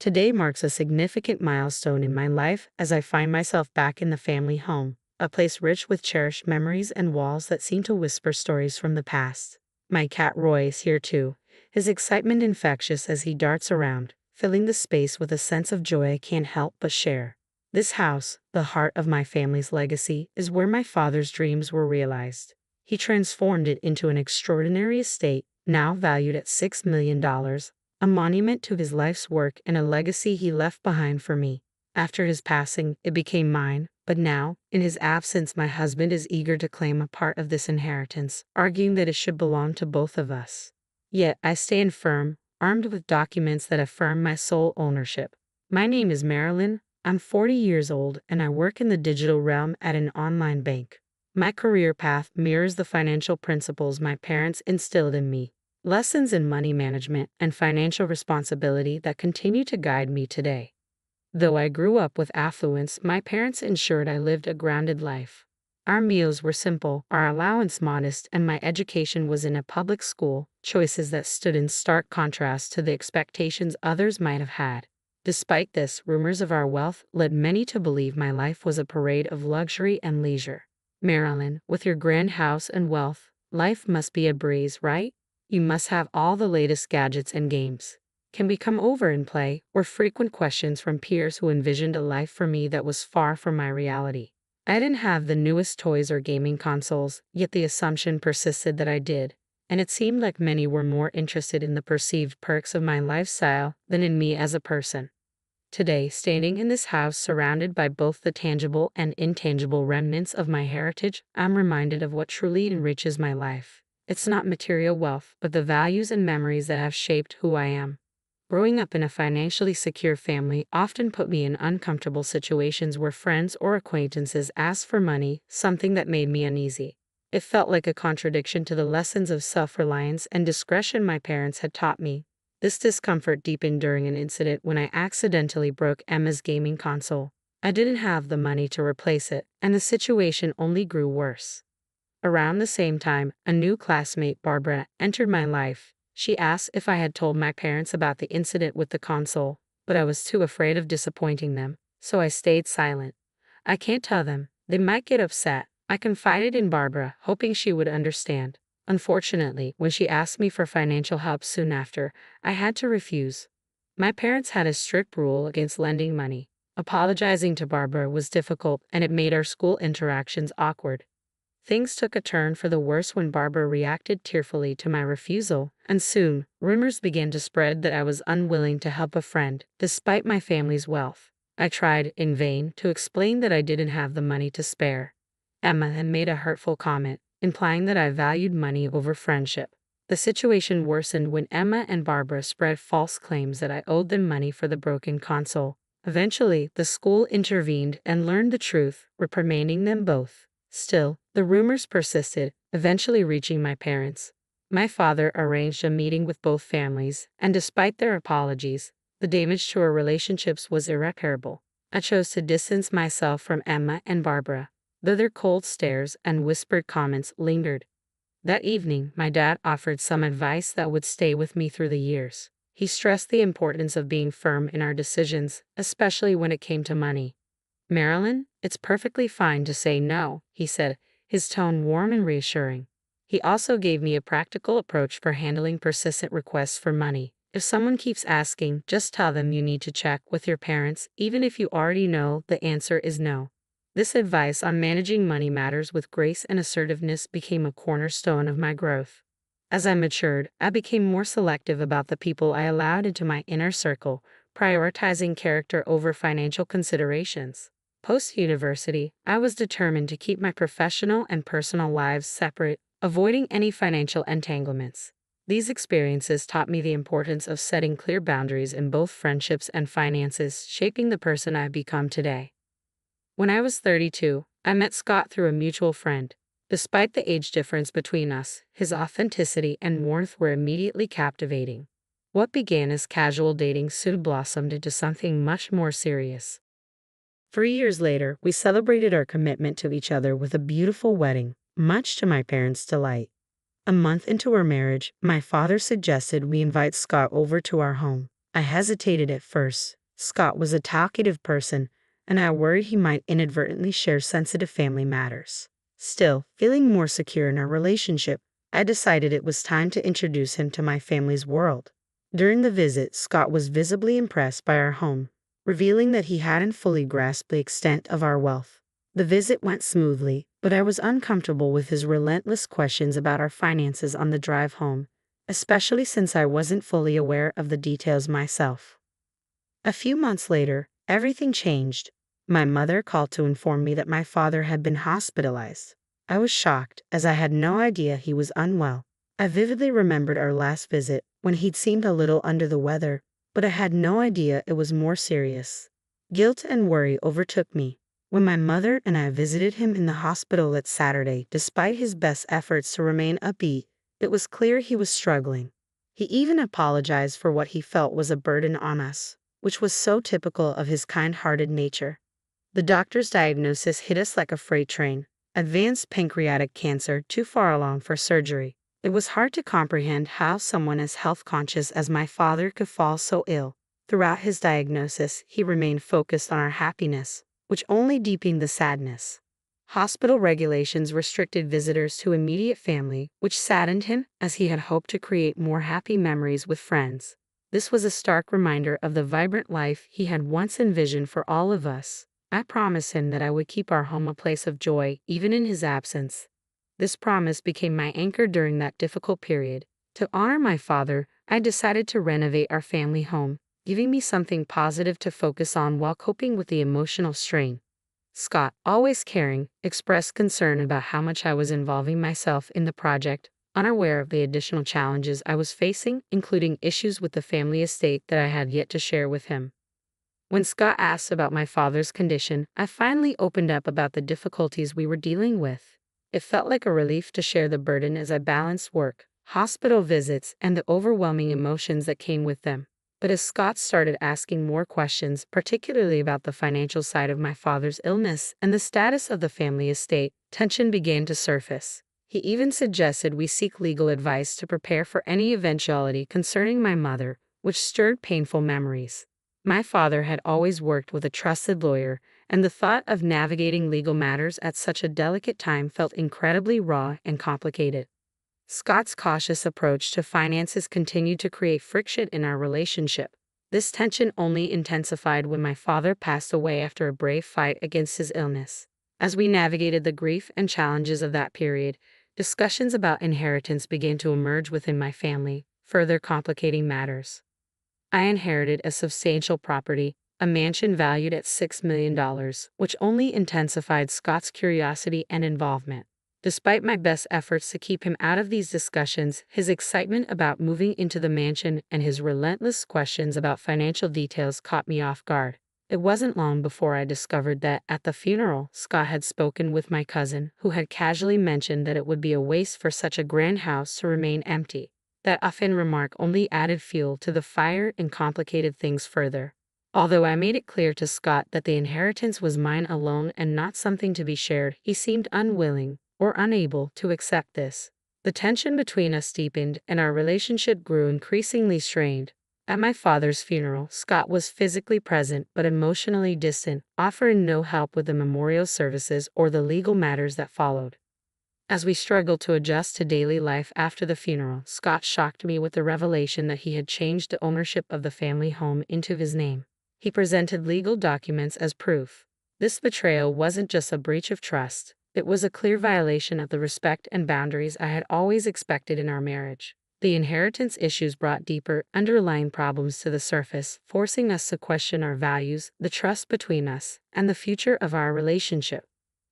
Today marks a significant milestone in my life as I find myself back in the family home, a place rich with cherished memories and walls that seem to whisper stories from the past. My cat Roy is here too, his excitement infectious as he darts around, filling the space with a sense of joy I can't help but share. This house, the heart of my family's legacy, is where my father's dreams were realized. He transformed it into an extraordinary estate, now valued at $6 million, a monument to his life's work and a legacy he left behind for me. After his passing, it became mine, but now, in his absence, my husband is eager to claim a part of this inheritance, arguing that it should belong to both of us. Yet, I stand firm, armed with documents that affirm my sole ownership. My name is Marilyn. I'm 40 years old and I work in the digital realm at an online bank. My career path mirrors the financial principles my parents instilled in me, lessons in money management and financial responsibility that continue to guide me today. Though I grew up with affluence, my parents ensured I lived a grounded life. Our meals were simple, our allowance modest, and my education was in a public school, choices that stood in stark contrast to the expectations others might have had. Despite this, rumors of our wealth led many to believe my life was a parade of luxury and leisure. Marilyn, with your grand house and wealth, life must be a breeze, right? You must have all the latest gadgets and games. Can we come over and play? Were frequent questions from peers who envisioned a life for me that was far from my reality. I didn't have the newest toys or gaming consoles, yet the assumption persisted that I did, and it seemed like many were more interested in the perceived perks of my lifestyle than in me as a person. Today, standing in this house surrounded by both the tangible and intangible remnants of my heritage, I'm reminded of what truly enriches my life. It's not material wealth, but the values and memories that have shaped who I am. Growing up in a financially secure family often put me in uncomfortable situations where friends or acquaintances asked for money, something that made me uneasy. It felt like a contradiction to the lessons of self-reliance and discretion my parents had taught me. This discomfort deepened during an incident when I accidentally broke Emma's gaming console. I didn't have the money to replace it, and the situation only grew worse. Around the same time, a new classmate, Barbara, entered my life. She asked if I had told my parents about the incident with the console, but I was too afraid of disappointing them, so I stayed silent. I can't tell them. They might get upset. I confided in Barbara, hoping she would understand. Unfortunately, when she asked me for financial help soon after, I had to refuse. My parents had a strict rule against lending money. Apologizing to Barbara was difficult, and it made our school interactions awkward. Things took a turn for the worse when Barbara reacted tearfully to my refusal, and soon, rumors began to spread that I was unwilling to help a friend, despite my family's wealth. I tried, in vain, to explain that I didn't have the money to spare. Emma had made a hurtful comment, implying that I valued money over friendship. The situation worsened when Emma and Barbara spread false claims that I owed them money for the broken console. Eventually, the school intervened and learned the truth, reprimanding them both. Still, the rumors persisted, eventually reaching my parents. My father arranged a meeting with both families, and despite their apologies, the damage to our relationships was irreparable. I chose to distance myself from Emma and Barbara, though their cold stares and whispered comments lingered. That evening, my dad offered some advice that would stay with me through the years. He stressed the importance of being firm in our decisions, especially when it came to money. "Marilyn, it's perfectly fine to say no," he said, his tone warm and reassuring. He also gave me a practical approach for handling persistent requests for money. If someone keeps asking, just tell them you need to check with your parents, even if you already know the answer is no. This advice on managing money matters with grace and assertiveness became a cornerstone of my growth. As I matured, I became more selective about the people I allowed into my inner circle, prioritizing character over financial considerations. Post-university, I was determined to keep my professional and personal lives separate, avoiding any financial entanglements. These experiences taught me the importance of setting clear boundaries in both friendships and finances, shaping the person I've become today. When I was 32, I met Scott through a mutual friend. Despite the age difference between us, his authenticity and warmth were immediately captivating. What began as casual dating soon blossomed into something much more serious. 3 years later, we celebrated our commitment to each other with a beautiful wedding, much to my parents' delight. A month into our marriage, my father suggested we invite Scott over to our home. I hesitated at first. Scott was a talkative person, and I worried he might inadvertently share sensitive family matters. Still, feeling more secure in our relationship, I decided it was time to introduce him to my family's world. During the visit, Scott was visibly impressed by our home, revealing that he hadn't fully grasped the extent of our wealth. The visit went smoothly, but I was uncomfortable with his relentless questions about our finances on the drive home, especially since I wasn't fully aware of the details myself. A few months later, everything changed. My mother called to inform me that my father had been hospitalized. I was shocked, as I had no idea he was unwell. I vividly remembered our last visit, when he'd seemed a little under the weather, but I had no idea it was more serious. Guilt and worry overtook me. When my mother and I visited him in the hospital that Saturday, despite his best efforts to remain upbeat, it was clear he was struggling. He even apologized for what he felt was a burden on us, which was so typical of his kind-hearted nature. The doctor's diagnosis hit us like a freight train: advanced pancreatic cancer, too far along for surgery. It was hard to comprehend how someone as health-conscious as my father could fall so ill. Throughout his diagnosis, he remained focused on our happiness, which only deepened the sadness. Hospital regulations restricted visitors to immediate family, which saddened him, as he had hoped to create more happy memories with friends. This was a stark reminder of the vibrant life he had once envisioned for all of us. I promised him that I would keep our home a place of joy, even in his absence. This promise became my anchor during that difficult period. To honor my father, I decided to renovate our family home, giving me something positive to focus on while coping with the emotional strain. Scott, always caring, expressed concern about how much I was involving myself in the project, unaware of the additional challenges I was facing, including issues with the family estate that I had yet to share with him. When Scott asked about my father's condition, I finally opened up about the difficulties we were dealing with. It felt like a relief to share the burden as I balanced work, hospital visits, and the overwhelming emotions that came with them. But as Scott started asking more questions, particularly about the financial side of my father's illness and the status of the family estate, tension began to surface. He even suggested we seek legal advice to prepare for any eventuality concerning my mother, which stirred painful memories. My father had always worked with a trusted lawyer, and the thought of navigating legal matters at such a delicate time felt incredibly raw and complicated. Scott's cautious approach to finances continued to create friction in our relationship. This tension only intensified when my father passed away after a brave fight against his illness. As we navigated the grief and challenges of that period, discussions about inheritance began to emerge within my family, further complicating matters. I inherited a substantial property, a mansion valued at $6 million, which only intensified Scott's curiosity and involvement. Despite my best efforts to keep him out of these discussions, his excitement about moving into the mansion and his relentless questions about financial details caught me off guard. It wasn't long before I discovered that, at the funeral, Scott had spoken with my cousin, who had casually mentioned that it would be a waste for such a grand house to remain empty. That offhand remark only added fuel to the fire and complicated things further. Although I made it clear to Scott that the inheritance was mine alone and not something to be shared, he seemed unwilling or unable to accept this. The tension between us deepened, and our relationship grew increasingly strained. At my father's funeral, Scott was physically present but emotionally distant, offering no help with the memorial services or the legal matters that followed. As we struggled to adjust to daily life after the funeral, Scott shocked me with the revelation that he had changed the ownership of the family home into his name. He presented legal documents as proof. This betrayal wasn't just a breach of trust. It was a clear violation of the respect and boundaries I had always expected in our marriage. The inheritance issues brought deeper, underlying problems to the surface, forcing us to question our values, the trust between us, and the future of our relationship.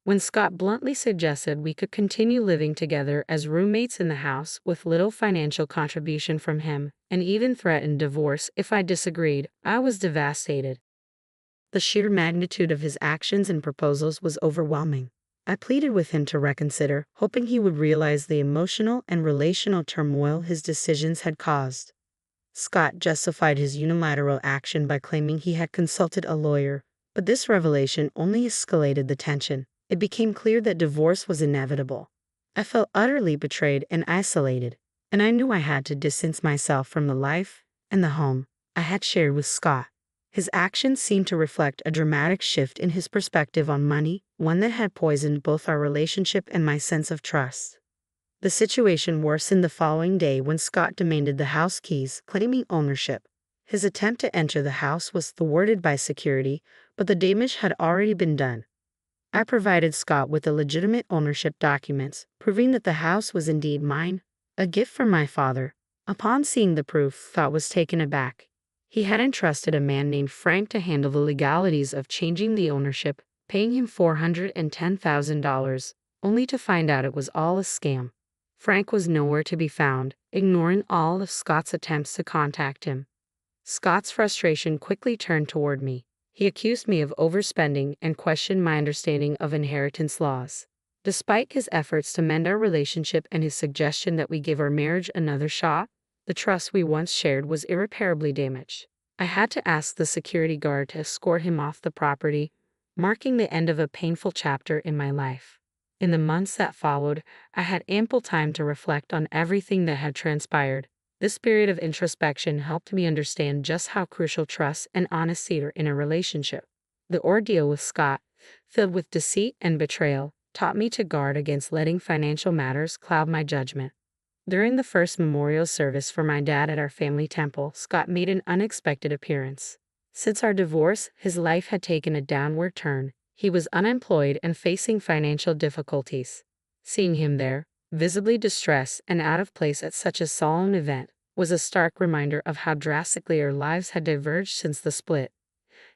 When Scott bluntly suggested we could continue living together as roommates in the house with little financial contribution from him, and even threatened divorce if I disagreed, I was devastated. The sheer magnitude of his actions and proposals was overwhelming. I pleaded with him to reconsider, hoping he would realize the emotional and relational turmoil his decisions had caused. Scott justified his unilateral action by claiming he had consulted a lawyer, but this revelation only escalated the tension. It became clear that divorce was inevitable. I felt utterly betrayed and isolated, and I knew I had to distance myself from the life and the home I had shared with Scott. His actions seemed to reflect a dramatic shift in his perspective on money, one that had poisoned both our relationship and my sense of trust. The situation worsened the following day when Scott demanded the house keys, claiming ownership. His attempt to enter the house was thwarted by security, but the damage had already been done. I provided Scott with the legitimate ownership documents, proving that the house was indeed mine, a gift from my father. Upon seeing the proof, Scott was taken aback. He had entrusted a man named Frank to handle the legalities of changing the ownership, paying him $410,000, only to find out it was all a scam. Frank was nowhere to be found, ignoring all of Scott's attempts to contact him. Scott's frustration quickly turned toward me. He accused me of overspending and questioned my understanding of inheritance laws. Despite his efforts to mend our relationship and his suggestion that we give our marriage another shot, the trust we once shared was irreparably damaged. I had to ask the security guard to escort him off the property, marking the end of a painful chapter in my life. In the months that followed, I had ample time to reflect on everything that had transpired. This period of introspection helped me understand just how crucial trust and honesty are in a relationship. The ordeal with Scott, filled with deceit and betrayal, taught me to guard against letting financial matters cloud my judgment. During the first memorial service for my dad at our family temple, Scott made an unexpected appearance. Since our divorce, his life had taken a downward turn. He was unemployed and facing financial difficulties. Seeing him there, visibly distressed and out of place at such a solemn event, was a stark reminder of how drastically our lives had diverged since the split.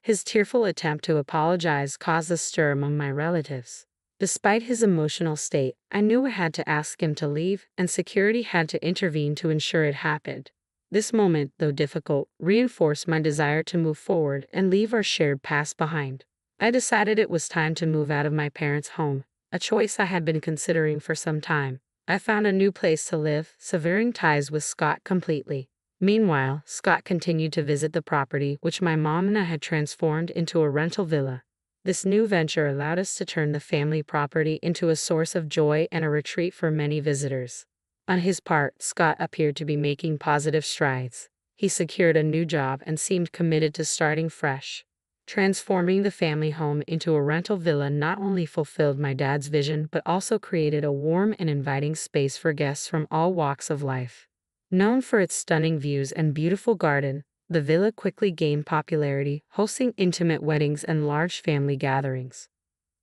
His tearful attempt to apologize caused a stir among my relatives. Despite his emotional state, I knew I had to ask him to leave, and security had to intervene to ensure it happened. This moment, though difficult, reinforced my desire to move forward and leave our shared past behind. I decided it was time to move out of my parents' home, a choice I had been considering for some time. I found a new place to live, severing ties with Scott completely. Meanwhile, Scott continued to visit the property, which my mom and I had transformed into a rental villa. This new venture allowed us to turn the family property into a source of joy and a retreat for many visitors. On his part, Scott appeared to be making positive strides. He secured a new job and seemed committed to starting fresh. Transforming the family home into a rental villa not only fulfilled my dad's vision but also created a warm and inviting space for guests from all walks of life. Known for its stunning views and beautiful garden, the villa quickly gained popularity, hosting intimate weddings and large family gatherings.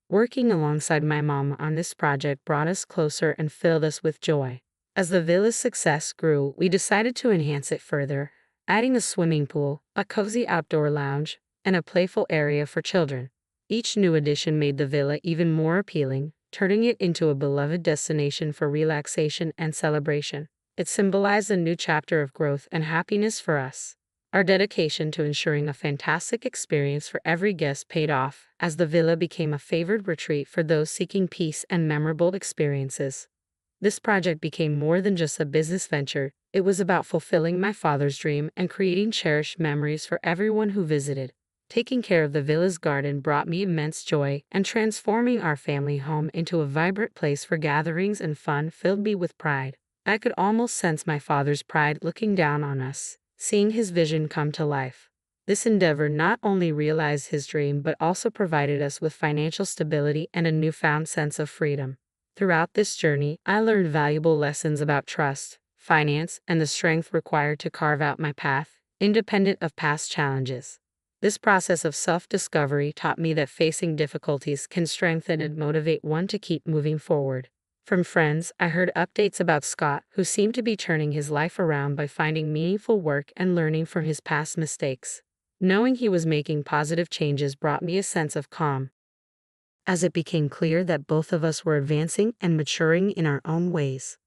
Working alongside my mom on this project brought us closer and filled us with joy. As the villa's success grew, we decided to enhance it further, adding a swimming pool, a cozy outdoor lounge, and a playful area for children. Each new addition made the villa even more appealing, turning it into a beloved destination for relaxation and celebration. It symbolized a new chapter of growth and happiness for us. Our dedication to ensuring a fantastic experience for every guest paid off, as the villa became a favored retreat for those seeking peace and memorable experiences. This project became more than just a business venture. It was about fulfilling my father's dream and creating cherished memories for everyone who visited. Taking care of the villa's garden brought me immense joy, and transforming our family home into a vibrant place for gatherings and fun filled me with pride. I could almost sense my father's pride looking down on us, seeing his vision come to life. This endeavor not only realized his dream but also provided us with financial stability and a newfound sense of freedom. Throughout this journey, I learned valuable lessons about trust, finance, and the strength required to carve out my path, independent of past challenges. This process of self-discovery taught me that facing difficulties can strengthen and motivate one to keep moving forward. From friends, I heard updates about Scott, who seemed to be turning his life around by finding meaningful work and learning from his past mistakes. Knowing he was making positive changes brought me a sense of calm, as it became clear that both of us were advancing and maturing in our own ways.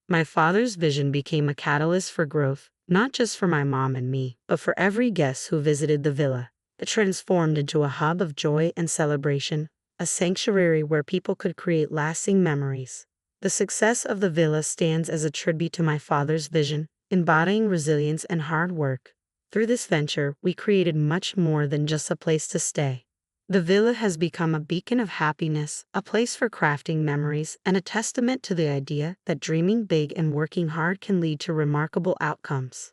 My father's vision became a catalyst for growth, not just for my mom and me, but for every guest who visited the villa. It transformed into a hub of joy and celebration, a sanctuary where people could create lasting memories. The success of the villa stands as a tribute to my father's vision, embodying resilience and hard work. Through this venture, we created much more than just a place to stay. The villa has become a beacon of happiness, a place for crafting memories, and a testament to the idea that dreaming big and working hard can lead to remarkable outcomes.